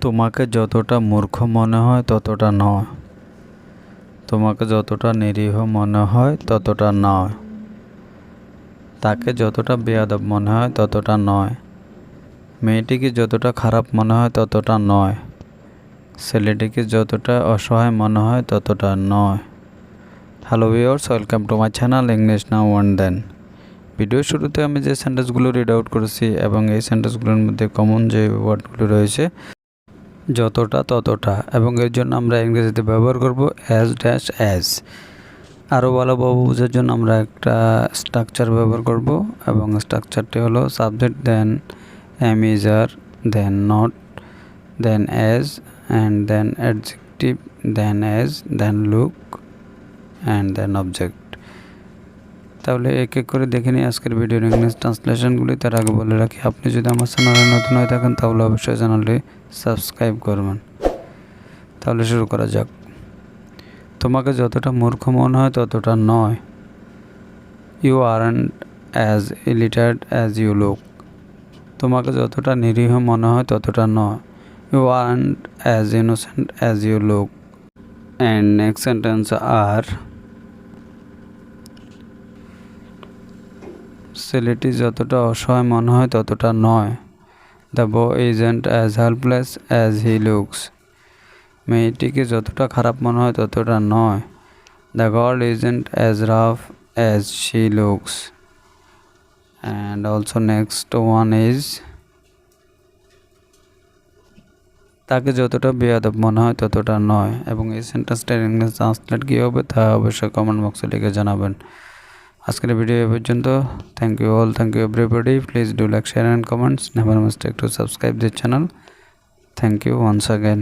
তোমাকে যতটা মূর্খ মনে হয় ততটা নয়। তোমাকে যতটা নিরীহ মনে হয় ততটা নয়। তাকে যতটা বেয়াদব মনে হয় ততটা নয়। মেয়েটিকে যতটা খারাপ মনে হয় ততটা নয়। ছেলেটিকে যতটা অসহায় মনে হয় ততটা নয়। Hello viewers, welcome to my channel English now and then. Video শুরুতে আমি যে সেন্টেন্সগুলো রিড আউট করেছি এবং এই সেন্টেন্সগুলোর মধ্যে কমন যে ওয়ার্ডগুলো রয়েছে যতটা ততটা, এবং এর জন্য আমরা ইংরেজিতে ব্যবহার করব অ্যাজ ড্যাশ অ্যাজ। আরও ভালোভাবে বোঝার জন্য আমরা একটা স্ট্রাকচার ব্যবহার করব এবং স্ট্রাকচারটি হলো subject, then am is are, then not, then as, and then adjective, then as, then look, and then object. তাহলে এক এক করে দেখে নিই আজকের ভিডিওর ইংলিশ ট্রান্সলেশনগুলি। তার আগে বলে রাখি, আপনি যদি আমার চ্যানেলে নতুন হয়ে থাকেন তাহলে অবশ্যই চ্যানেলটি সাবস্ক্রাইব করবেন। তাহলে শুরু করা যাক। তোমাকে যতটা মূর্খ মনে হয় ততটা নয়। You aren't as illiterate as you look. তোমাকে যতটা নিরীহ মনে হয় ততটা নয়। You aren't as innocent as you look. And next sentence আর, ছেলেটি যতটা অসহায় মনে হয় ততটা নয়। The boy isn't as helpless as he looks. মেয়েটিকে যতটা খারাপ মনে হয় ততটা নয়। The girl isn't as rough as she looks. And also next one is, তাকে যতটা বেয়াদব মনে হয় ততটা নয়। এবং এই সেন্টেন্সটার ইংলিশ ট্রান্সলেট কী হবে তা অবশ্যই কমেন্ট বক্সে লিখে জানাবেন। আজকের ভিডিও এ পর্যন্ত। Thank you all, thank you everybody. Please do like, share and comments. Never mistake to subscribe this channel. Thank you once again.